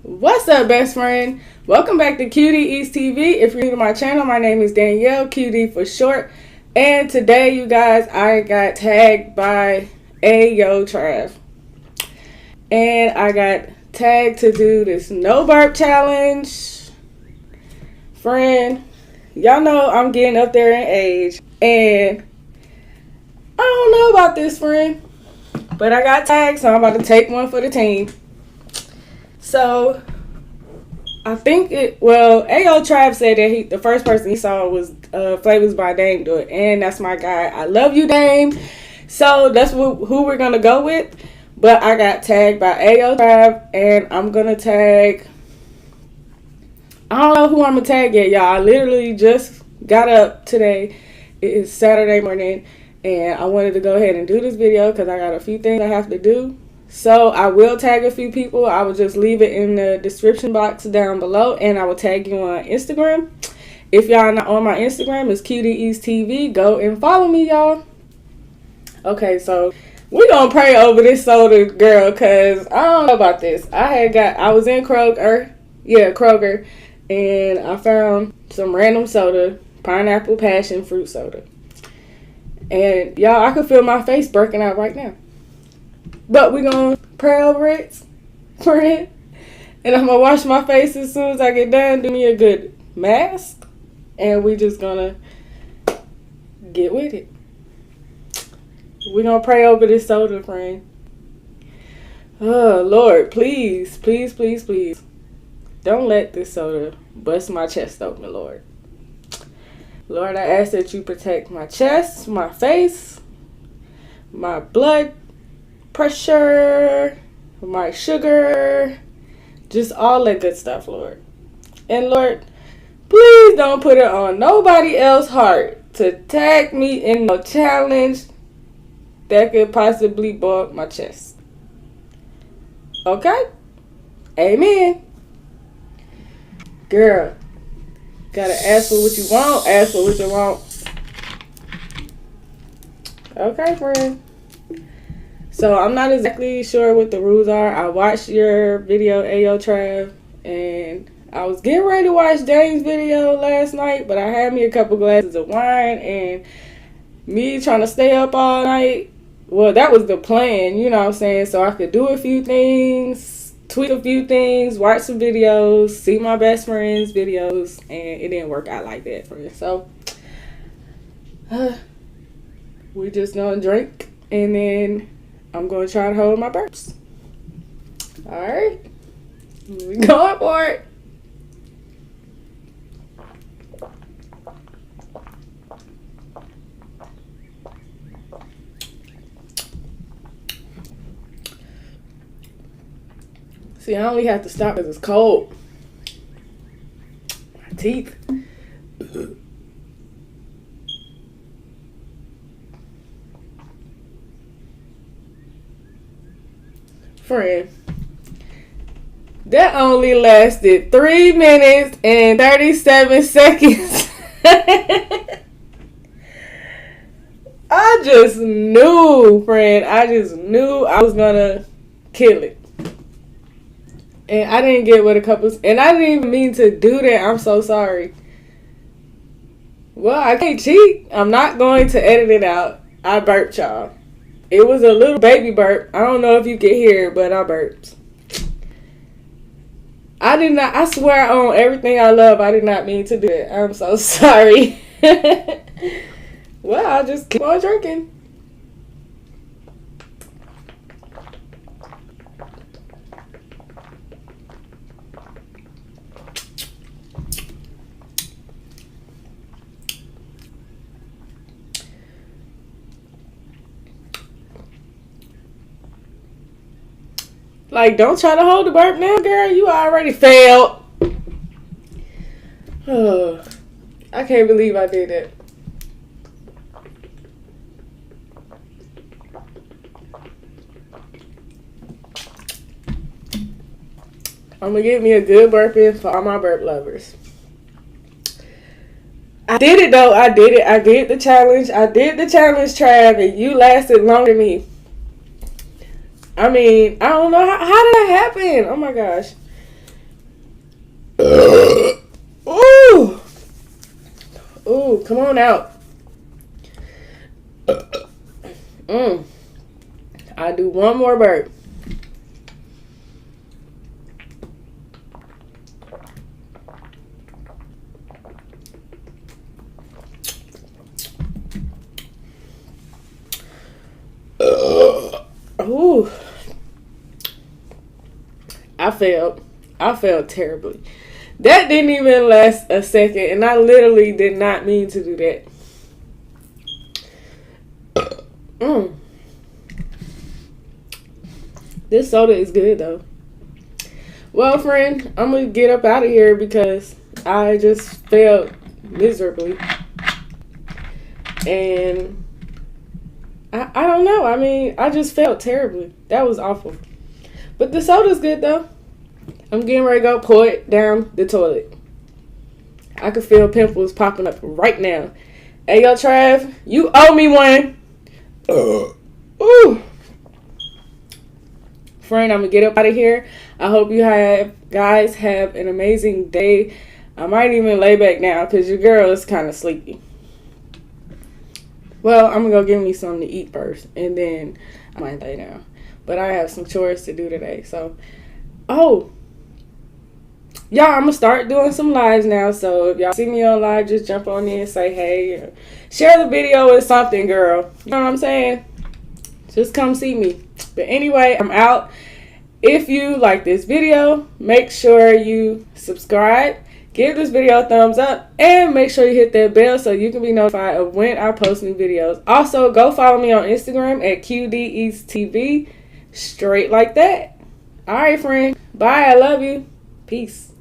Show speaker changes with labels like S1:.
S1: What's up, best friend? Welcome back to QD East TV. If you're new to my channel, my name is Danielle, QD for short. And today, you guys, I got tagged by Ayo Trav. And I got tagged to do this no burp challenge. Friend, y'all know I'm getting up there in age. And I don't know about this, friend. But I got tagged, so I'm about to take one for the team. So, I think Ayo Trav said that the first person he saw was Flavors by Dame do it. And that's my guy. I love you, Dame. So, that's who we're going to go with. But I got tagged by Ayo Trav. And I'm going to tag... I don't know who I'm going to tag yet, y'all. I literally just got up today. It is Saturday morning. And I wanted to go ahead and do this video because I got a few things I have to do. So I will tag a few people. I will just leave it in the description box down below. And I will tag you on Instagram. If y'all not on my Instagram, it's QD East TV. Go and follow me, y'all. Okay, so we're going to pray over this soda, girl. Because I don't know about this. I was in Kroger. Yeah, Kroger. And I found some random soda. Pineapple passion fruit soda. And y'all, I can feel my face breaking out right now. But we're going to pray over it, friend. And I'm going to wash my face as soon as I get done. Do me a good mask. And we just going to get with it. We're going to pray over this soda, friend. Oh, Lord, please, please, please, please. Don't let this soda bust my chest open, Lord. Lord, I ask that you protect my chest, my face, my blood pressure, my sugar, just all that good stuff, Lord. And Lord, please don't put it on nobody else's heart to tag me in a challenge that could possibly blow up my chest. Okay? Amen. Girl, gotta ask for what you want, ask for what you want. Okay, friend. So, I'm not exactly sure what the rules are. I watched your video, Ayo Trav, and I was getting ready to watch Dame's video last night, but I had me a couple glasses of wine, and me trying to stay up all night, well, that was the plan, you know what I'm saying, so I could do a few things, tweet a few things, watch some videos, see my best friend's videos, and it didn't work out like that for me. So, we just gonna drink, and then I'm going to try to hold my burps. Alright. We going for it. See, I only have to stop because it's cold. My teeth. Friend, that only lasted 3 minutes and 37 seconds. I just knew, friend. I just knew I was gonna kill it. And I didn't get what a couple... And I didn't even mean to do that. I'm so sorry. Well, I can't cheat. I'm not going to edit it out. I burped, y'all. It was a little baby burp. I don't know if you can hear it, but I burped. I did not, I swear on everything I love, I did not mean to do it. I'm so sorry. Well, I'll just keep on drinking. Like, don't try to hold the burp now, girl. You already failed. Oh, I can't believe I did that. I'm going to give me a good burping for all my burp lovers. I did it, though. I did it. I did the challenge. I did the challenge, Trav, and you lasted longer than me. I mean, I don't know. How did that happen? Oh, my gosh. Ooh. Ooh, come on out. I do one more burp. Ooh. I failed terribly. That didn't even last a second, and I literally did not mean to do that. This soda is good though. Well, friend, I'm gonna get up out of here because I just failed miserably. And I don't know. I mean, I just failed terribly. That was awful. But the soda's good though. I'm getting ready to go pour it down the toilet. I can feel pimples popping up right now. Hey, yo, Trav, you owe me one. Ooh. Friend, I'm going to get up out of here. I hope you guys have an amazing day. I might even lay back now because your girl is kind of sleepy. Well, I'm going to go get me something to eat first, and then I might lay down. But I have some chores to do today. So, y'all, I'm going to start doing some lives now. So if y'all see me on live, just jump on in and say hey. Share the video with something, girl. You know what I'm saying? Just come see me. But anyway, I'm out. If you like this video, make sure you subscribe. Give this video a thumbs up. And make sure you hit that bell so you can be notified of when I post new videos. Also, go follow me on Instagram at QDEastTV. Straight like that. Alright, friend. Bye. I love you. Peace.